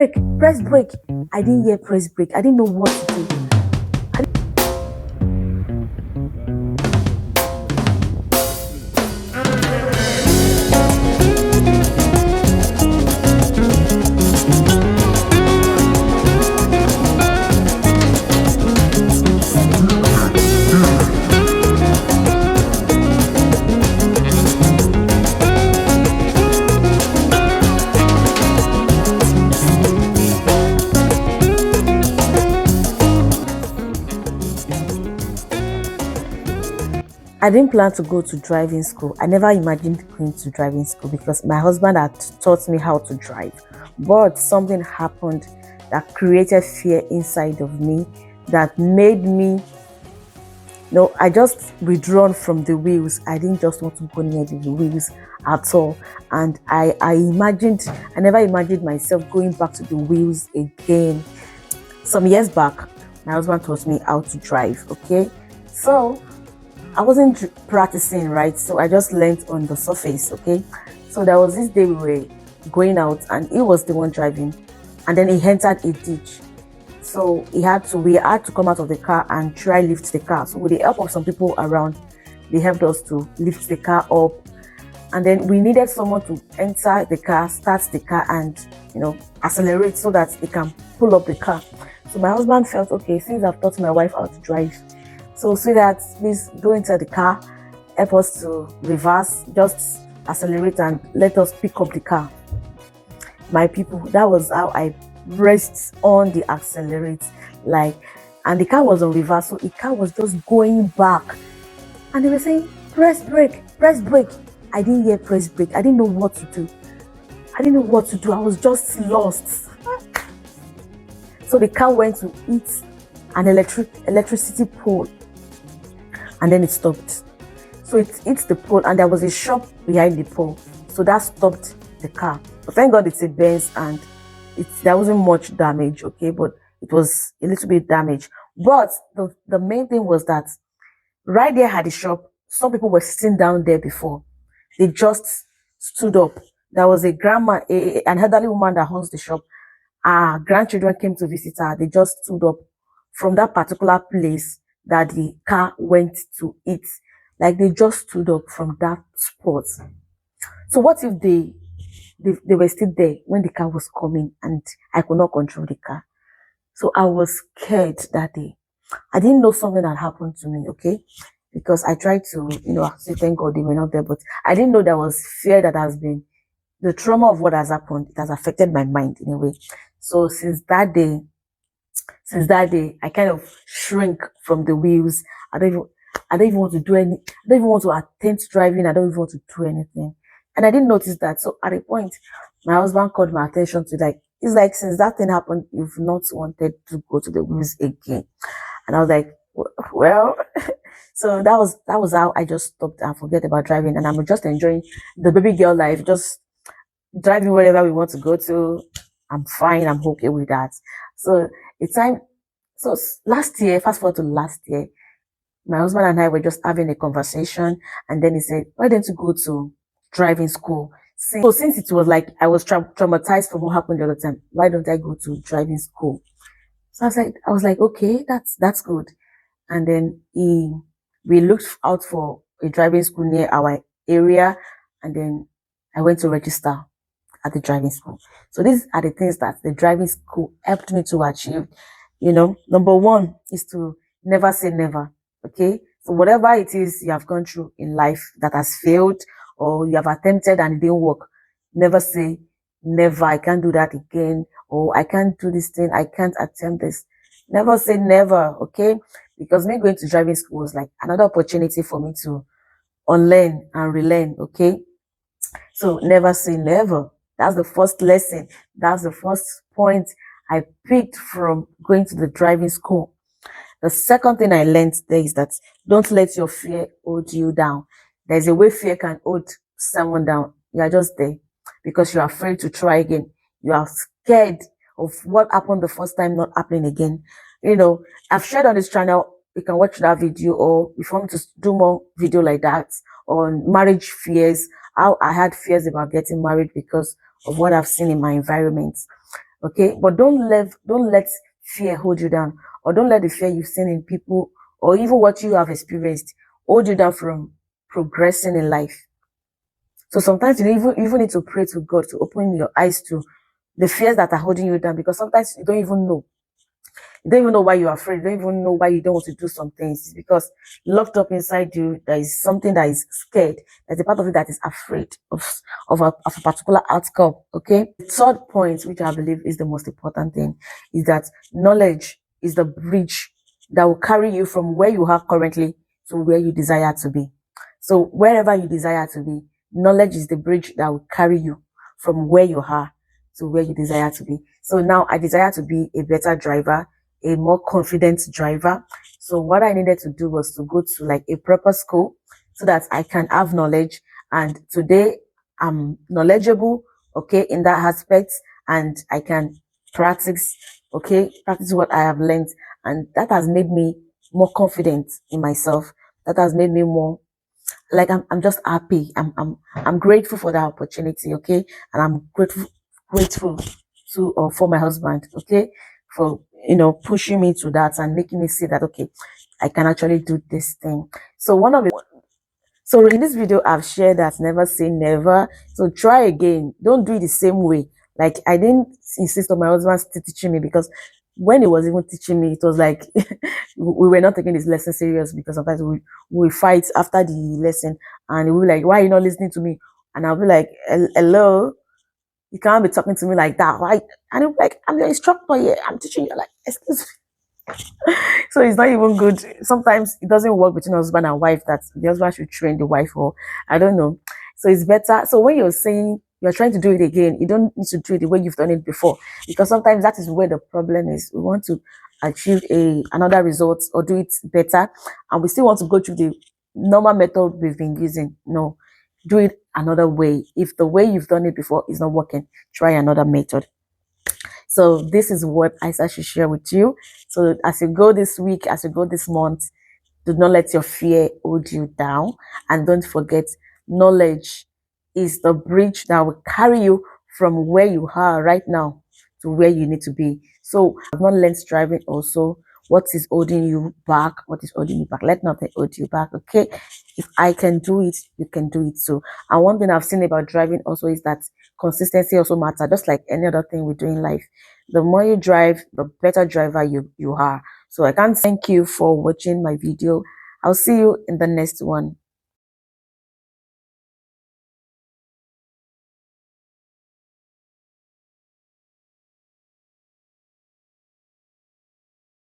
Press brake. I didn't hear press brake. I didn't know what to do. I didn't plan to go to driving school. I never imagined going to driving school because my husband had taught me how to drive. But something happened that created fear inside of me that made me, no, I just withdrawn from the wheels. I didn't just want to go near the wheels at all. And I never imagined myself going back to the wheels again. Some years back, my husband taught me how to drive, okay? So I wasn't practicing, right? So I just learned on the surface, okay? So there was this day we were going out and he was the one driving, and then he entered a ditch. So we had to come out of the car and try lift the car. So with the help of some people around, they helped us to lift the car up. And then we needed someone to enter the car, start the car, and accelerate so that they can pull up the car. So my husband felt, okay, since I've taught my wife how to drive, so that please go into the car, help us to reverse, just accelerate and let us pick up the car. My people, that was how I pressed on the accelerate, and the car was on reverse, so the car was just going back. And they were saying, press brake, press brake. I didn't hear press brake. I didn't know what to do. I was just lost. So the car went to hit an electricity pole, and then it stopped. So it hit the pole, and there was a shop behind the pole. So that stopped the car. But thank God it's a Benz, and there wasn't much damage, okay? But it was a little bit damaged. But the main thing was that right there at the shop, some people were sitting down there before. They just stood up. There was a grandma, an elderly woman that owns the shop. Our grandchildren came to visit her. They just stood up from that particular place that the car went to it. Like they just stood up from that spot. So what if they were still there when the car was coming and I could not control the car? So I was scared that day. I didn't know something had happened to me, okay? Because I tried to, say thank God they were not there, but I didn't know there was fear that has been, the trauma of what has happened, it has affected my mind in a way. So since that day, I kind of shrink from the wheels. I don't even want to do I don't even want to attempt driving. I don't even want to do anything. And I didn't notice that. So at a point, my husband called my attention to it's like, since that thing happened, you've not wanted to go to the wheels again. And I was like, well, so that was how I just stopped and forget about driving. And I'm just enjoying the baby girl life, just driving wherever we want to go to. I'm fine. I'm okay with that. So it's time. So last year, fast forward to last year, my husband and I were just having a conversation, and then he said, why don't you go to driving school? So since it was like I was traumatized from what happened the other time, why don't I go to driving school? So I was like, okay, that's good. And then we looked out for a driving school near our area, and then I went to register at the driving school. So these are the things that the driving school helped me to achieve. Number one is to never say never. Okay. So whatever it is you have gone through in life that has failed, or you have attempted and it didn't work, never say never. I can't do that again, or I can't do this thing. I can't attempt this. Never say never. Okay. Because me going to driving school was like another opportunity for me to unlearn and relearn. Okay. So never say never. That's the first lesson. That's the first point I picked from going to the driving school. The second thing I learned there is that don't let your fear hold you down. There's a way fear can hold someone down. You are just there because you're afraid to try again. You are scared of what happened the first time not happening again. I've shared on this channel, you can watch that video, or if you want to do more video like that on marriage fears, how I had fears about getting married because of what I've seen in my environment. Okay, but don't let fear hold you down, or don't let the fear you've seen in people or even what you have experienced hold you down from progressing in life. So sometimes you even need to pray to God to open your eyes to the fears that are holding you down, because sometimes you don't even know why you're afraid. You don't even know why you don't want to do some things. It's because locked up inside you, there is something that is scared. There's a part of it that is afraid of a particular outcome. Okay. The third point, which I believe is the most important thing, is that knowledge is the bridge that will carry you from where you are currently to where you desire to be. So wherever you desire to be, knowledge is the bridge that will carry you from where you are to where you desire to be. So now I desire to be a better driver, a more confident driver. So what I needed to do was to go to like a proper school so that I can have knowledge. And today I'm knowledgeable, okay, in that aspect, and I can practice, okay, practice what I have learned. And that has made me more confident in myself. That has made me more like I'm just happy. I'm grateful for that opportunity, okay? And I'm grateful to for my husband, okay, for pushing me to that and making me see that okay, I can actually do this thing. So so in this video, I've shared that never say never. So try again. Don't do it the same way. Like I didn't insist on my husband still teaching me, because when he was even teaching me, it was like we were not taking this lesson serious, because sometimes we fight after the lesson and we'll be like, why are you not listening to me? And I'll be like, hello, you can't be talking to me like that. Why? And he'll be like, I'm your instructor here. I'm teaching you. Like, excuse me. So it's not even good. Sometimes it doesn't work between husband and wife that the husband should train the wife, or I don't know. So it's better. So when you're saying you're trying to do it again, you don't need to do it the way you've done it before, because sometimes that is where the problem is. We want to achieve another result or do it better, and we still want to go through the normal method we've been using. No, do it another way. If the way you've done it before is not working, try another method. So this is what I should share with you. So as you go this week, as you go this month, do not let your fear hold you down. And don't forget, knowledge is the bridge that will carry you from where you are right now to where you need to be. So I've not learned driving also. What is holding you back? What is holding you back? Let nothing hold you back, okay? If I can do it, you can do it too. And one thing I've seen about driving also is that consistency also matters, just like any other thing we do in life. The more you drive, the better driver you are. So I can't thank you for watching my video. I'll see you in the next one.